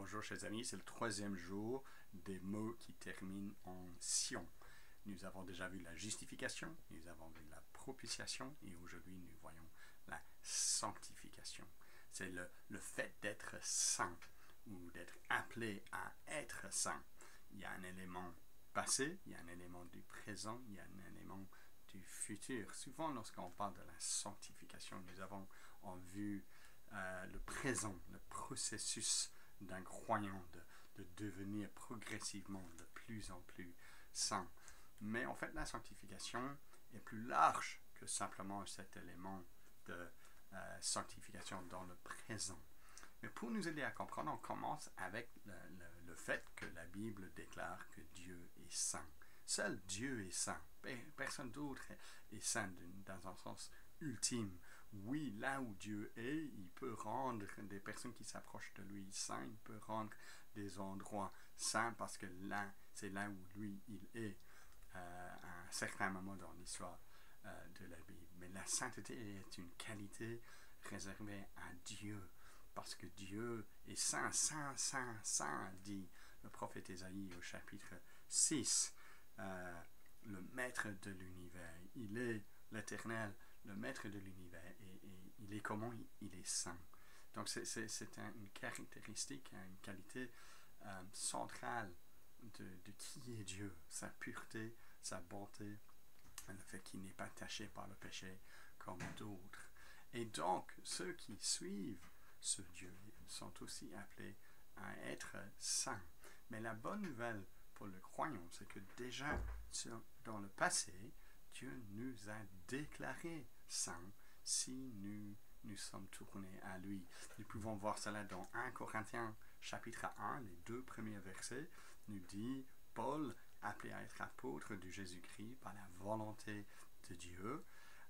Bonjour chers amis, c'est le troisième jour des mots qui terminent en Sion. Nous avons déjà vu la justification, nous avons vu la propitiation et aujourd'hui nous voyons la sanctification. C'est le fait d'être saint ou d'être appelé à être saint. Il y a un élément passé, il y a un élément du présent, il y a un élément du futur. Souvent lorsqu'on parle de la sanctification, nous avons en vue le présent, le processus d'un croyant de devenir progressivement de plus en plus saint. Mais en fait, la sanctification est plus large que simplement cet élément de sanctification dans le présent. Mais pour nous aider à comprendre, on commence avec le fait que la Bible déclare que Dieu est saint. Seul Dieu est saint. Personne d'autre est saint dans un sens ultime. Oui, là où Dieu est, il peut rendre des personnes qui s'approchent de lui saints, il peut rendre des endroits saints parce que là, c'est là où lui, il est à un certain moment dans l'histoire de la Bible. Mais la sainteté est une qualité réservée à Dieu parce que Dieu est saint, saint, saint, saint, dit le prophète Ésaïe au chapitre 6. Le maître de l'univers, il est l'Éternel, le maître de l'univers, et il est comment? Il est saint. Donc c'est une caractéristique, une qualité centrale de qui est Dieu, sa pureté, sa bonté, le fait qu'il n'est pas taché par le péché comme d'autres. Et donc, ceux qui suivent ce Dieu sont aussi appelés à être saints. Mais la bonne nouvelle pour le croyant, c'est que déjà dans le passé, Dieu nous a déclarés saints si nous sommes tournés à lui. Nous pouvons voir cela dans 1 Corinthiens chapitre 1, les 2 premiers versets, nous dit Paul, appelé à être apôtre de Jésus-Christ par la volonté de Dieu,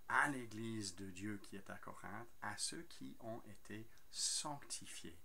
à l'église de Dieu qui est à Corinthe, à ceux qui ont été sanctifiés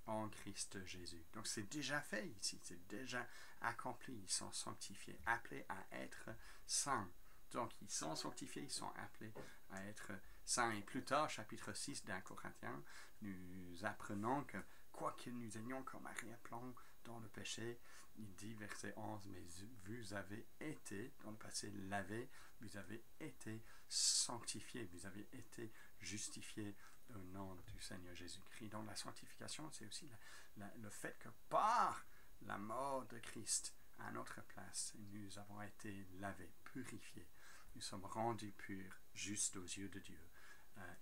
en Christ Jésus. Donc c'est déjà fait ici, c'est déjà accompli, ils sont sanctifiés, appelés à être saints. Donc ils sont sanctifiés, ils sont appelés à être saints. Et plus tard, chapitre 6 d'Un Corinthiens, nous apprenons que quoique nous ayons comme arrière-plan dans le péché, il dit verset 11, mais vous avez été, dans le passé, lavé, vous avez été sanctifiés, vous avez été justifiés au nom du Seigneur Jésus-Christ. Donc la sanctification, c'est aussi le fait que par la mort de Christ à notre place, nous avons été lavés, purifiés. Nous sommes rendus purs, justes aux yeux de Dieu.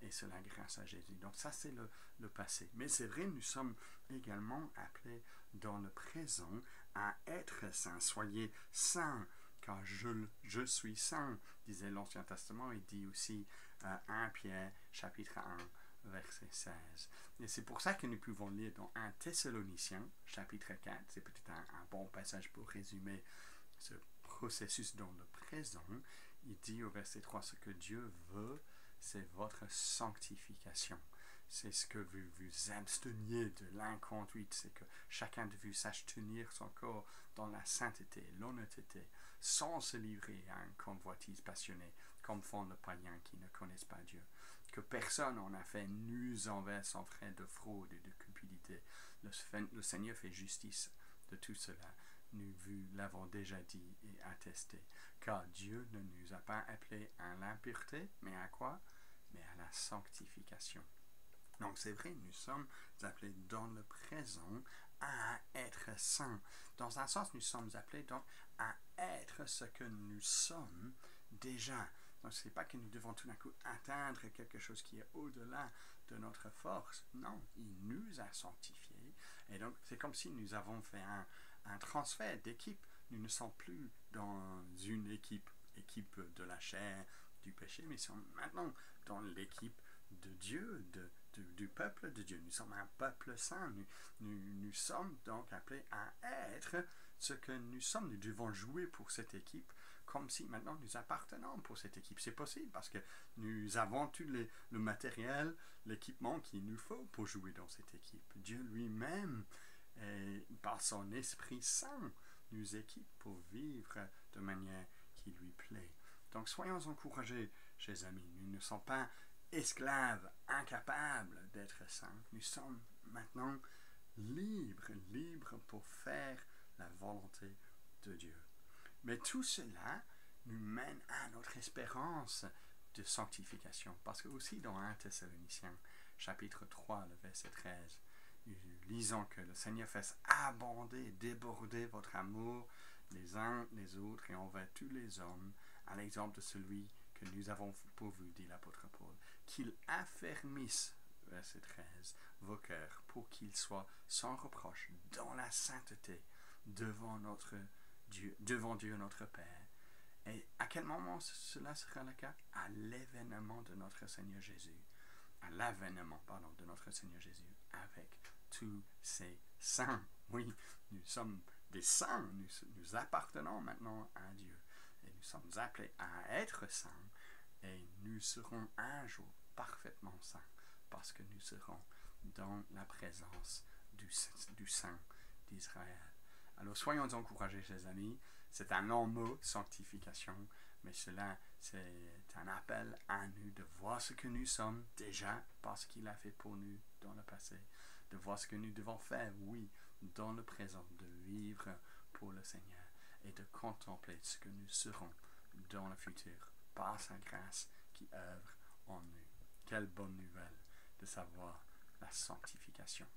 Et cela grâce à Jésus. Donc ça, c'est le passé. Mais c'est vrai, nous sommes également appelés dans le présent à être saints. Soyez saints, car je suis saint, disait l'Ancien Testament. Il dit aussi 1 Pierre, chapitre 1, verset 16. Et c'est pour ça que nous pouvons lire dans 1 Thessaloniciens, chapitre 4. C'est peut-être un bon passage pour résumer ce processus dans le présent. Il dit au verset 3, ce que Dieu veut, c'est votre sanctification. C'est ce que vous vous absteniez de l'inconduite. C'est que chacun de vous sache tenir son corps dans la sainteté, l'honnêteté, sans se livrer à une convoitise passionnée, comme font les païens qui ne connaissent pas Dieu. Que personne en a fait nous envers son frère de fraude et de cupidité. Le Seigneur fait justice de tout cela. Nous vous l'avons déjà dit et attesté. Car Dieu ne nous a pas appelés à l'impureté, mais à quoi? Mais à la sanctification. Donc c'est vrai, nous sommes appelés dans le présent à être saints. Dans un sens, nous sommes appelés donc à être ce que nous sommes déjà. Donc ce n'est pas que nous devons tout d'un coup atteindre quelque chose qui est au-delà de notre force. Non, il nous a sanctifiés. Et donc c'est comme si nous avons fait un transfert d'équipe. Nous ne sommes plus dans une équipe de la chair, du péché, mais nous sommes maintenant dans l'équipe de Dieu, du peuple de Dieu. Nous sommes un peuple saint. Nous sommes donc appelés à être ce que nous sommes. Nous devons jouer pour cette équipe comme si maintenant nous appartenons pour cette équipe. C'est possible parce que nous avons tout le matériel, l'équipement qu'il nous faut pour jouer dans cette équipe. Dieu lui-même, par son Esprit Saint, nous équipe pour vivre de manière qui lui plaît. Donc soyons encouragés, chers amis. Nous ne sommes pas esclaves, incapables d'être saints. Nous sommes maintenant libres libre pour faire la volonté de Dieu. Mais tout cela nous mène à notre espérance de sanctification. Parce que aussi dans 1 Thessaloniciens, chapitre 3, le verset 13, nous lisons que le Seigneur fasse abonder, déborder votre amour les uns les autres et envers tous les hommes, à l'exemple de celui que nous avons pour vous, dit l'apôtre Paul, qu'il affermisse, verset 13, vos cœurs pour qu'ils soient sans reproche dans la sainteté devant Dieu notre Père. Et à quel moment cela sera le cas? À l'événement de notre Seigneur Jésus. À l'avènement, de notre Seigneur Jésus avec tous ses saints. Oui, nous sommes des saints, nous appartenons maintenant à Dieu. Et nous sommes appelés à être saints et nous serons un jour parfaitement saints parce que nous serons dans la présence du Saint d'Israël. Alors soyons encouragés, chers amis. C'est un long mot, sanctification, mais cela, c'est un appel à nous de voir ce que nous sommes déjà parce qu'il a fait pour nous dans le passé, de voir ce que nous devons faire, oui, dans le présent, de vivre pour le Seigneur et de contempler ce que nous serons dans le futur par sa grâce qui œuvre en nous. Quelle bonne nouvelle de savoir la sanctification.